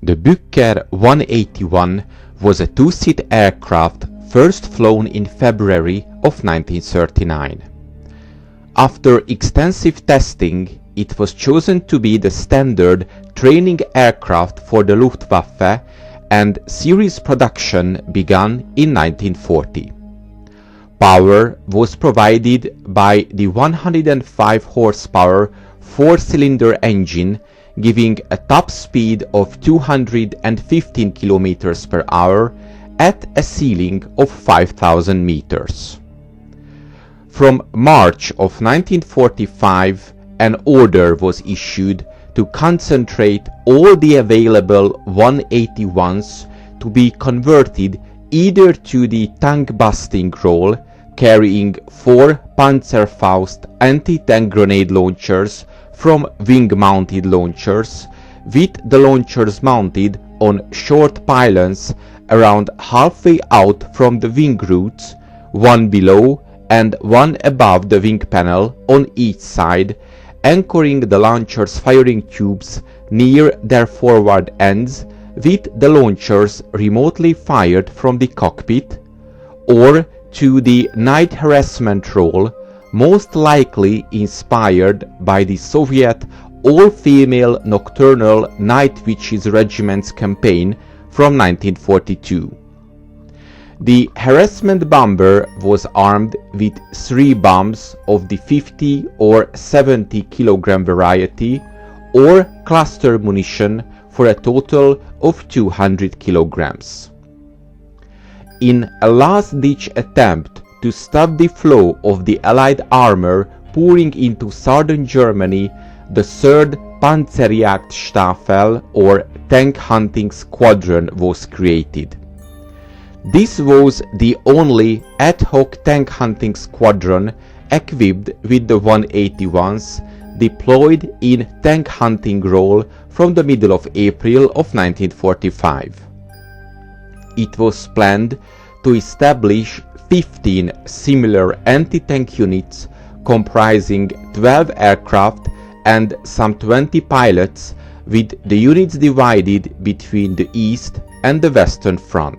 The Bücker 181 was a two-seat aircraft first flown in February of 1939. After extensive testing, it was chosen to be the standard training aircraft for the Luftwaffe, and series production began in 1940. Power was provided by the 105 horsepower four-cylinder engine, giving a top speed of 215 km per hour at a ceiling of 5,000 meters. From March of 1945, an order was issued to concentrate all the available 181s to be converted either to the tank-busting role, carrying 4 Panzerfaust anti-tank grenade launchers from wing-mounted launchers, with the launchers mounted on short pylons around halfway out from the wing roots, one below and one above the wing panel on each side, anchoring the launcher's firing tubes near their forward ends, with the launchers remotely fired from the cockpit, or to the night harassment role, most likely inspired by the Soviet all-female nocturnal Night Witches Regiment's campaign from 1942. The harassment bomber was armed with 3 bombs of the 50 or 70 kg variety, or cluster munition for a total of 200 kilograms. In a last-ditch attempt to stop the flow of the Allied armor pouring into southern Germany, the 3rd Panzerjagdstaffel or Tank Hunting Squadron was created. This was the only ad hoc tank hunting squadron equipped with the 181s deployed in tank hunting role from the middle of April of 1945. It was planned to establish 15 similar anti-tank units comprising 12 aircraft and some 20 pilots, with the units divided between the East and the Western Front.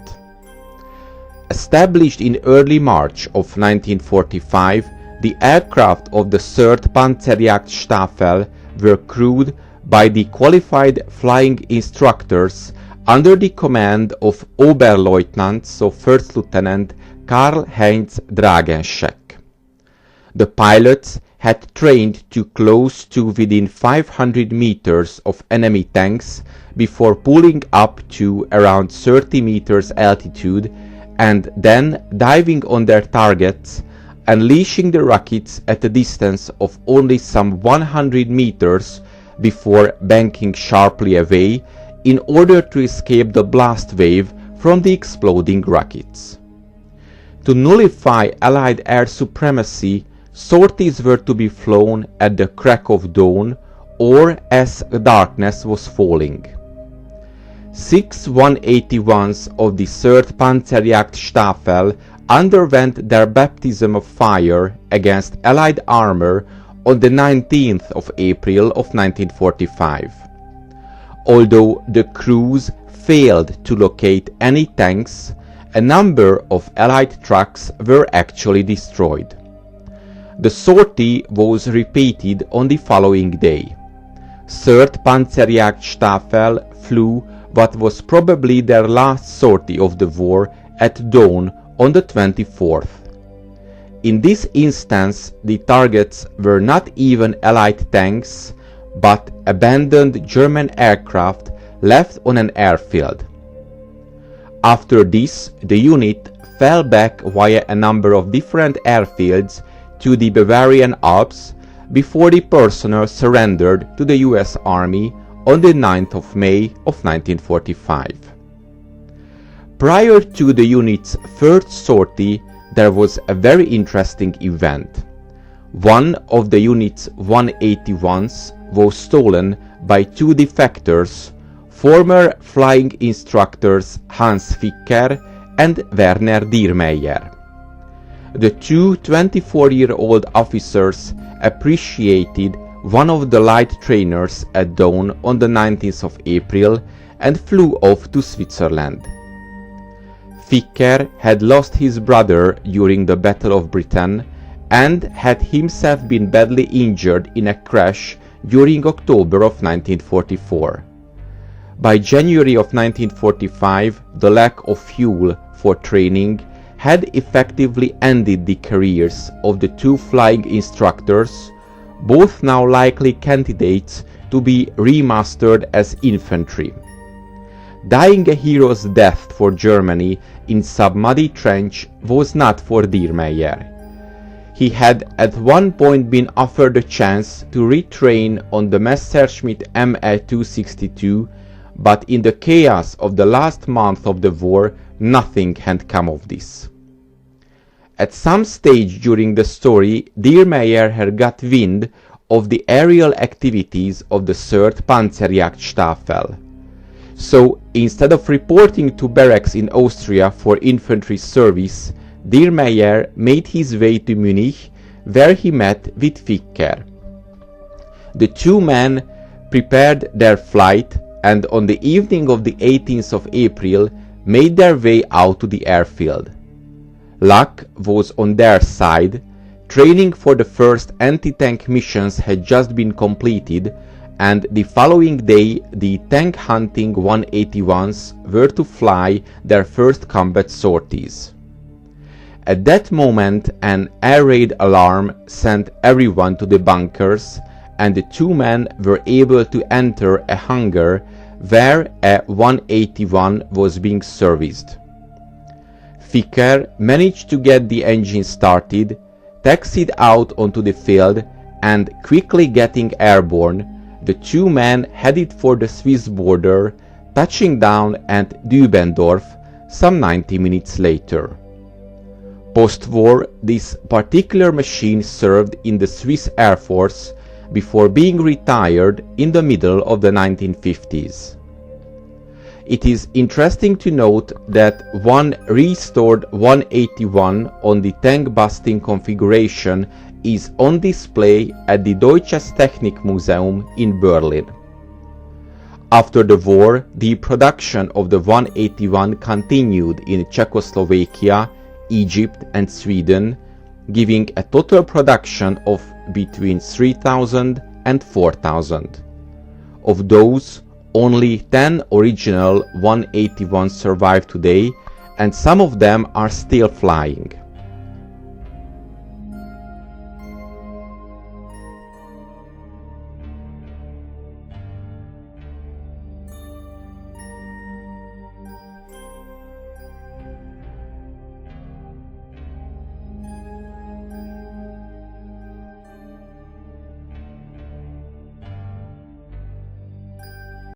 Established in early March of 1945, the aircraft of the 3rd Panzerjagdstaffel were crewed by the qualified flying instructors under the command of Oberleutnant, so First Lieutenant Karl-Heinz Dragenschek. The pilots had trained to close to within 500 meters of enemy tanks before pulling up to around 30 meters altitude and then diving on their targets, unleashing the rockets at a distance of only some 100 meters before banking sharply away in order to escape the blast wave from the exploding rockets. To nullify Allied air supremacy, sorties were to be flown at the crack of dawn or as darkness was falling. 6 181s of the 3rd Panzerjagdstaffel underwent their baptism of fire against Allied armor on the 19th of April of 1945. Although the crews failed to locate any tanks, a number of Allied trucks were actually destroyed. The sortie was repeated on the following day. 3rd Panzerjagdstaffel flew what was probably their last sortie of the war at dawn on the 24th. In this instance, the targets were not even Allied tanks, but abandoned German aircraft left on an airfield. After this, the unit fell back via a number of different airfields to the Bavarian Alps before the personnel surrendered to the US Army on the 9th of May of 1945. Prior to the unit's first sortie, there was a very interesting event. One of the unit's 181s was stolen by 2 defectors, former flying instructors Hans Ficker and Werner Diermeyer. The 2 24-year-old officers appreciated one of the light trainers at dawn on the 19th of April and flew off to Switzerland. Bücker had lost his brother during the Battle of Britain and had himself been badly injured in a crash during October of 1944. By January of 1945, the lack of fuel for training had effectively ended the careers of the two flying instructors, both now likely candidates to be remastered as infantry. Dying a hero's death for Germany in sub-muddy trench was not for Diermeyer. He had at one point been offered a chance to retrain on the Messerschmitt ME-262, but in the chaos of the last month of the war, nothing had come of this. At some stage during the story, Diermeyer had got wind of the aerial activities of the 3rd Panzerjagdstaffel. So, instead of reporting to barracks in Austria for infantry service, Diermeyer made his way to Munich, where he met with Bücker. The two men prepared their flight and on the evening of the 18th of April made their way out to the airfield. Luck was on their side. Training for the first anti-tank missions had just been completed, and the following day the tank-hunting 181s were to fly their first combat sorties. At that moment an air raid alarm sent everyone to the bunkers, and the two men were able to enter a hangar where a 181 was being serviced. Bücker managed to get the engine started, taxied out onto the field, and quickly getting airborne, the two men headed for the Swiss border, touching down at Dübendorf some 90 minutes later. Post-war, this particular machine served in the Swiss Air Force before being retired in the middle of the 1950s. It is interesting to note that one restored 181 on the tank-busting configuration is on display at the Deutsches Technikmuseum in Berlin. After the war, the production of the 181 continued in Czechoslovakia, Egypt and Sweden, giving a total production of between 3,000 and 4,000. Of those, only 10 original 181s survive today, and some of them are still flying.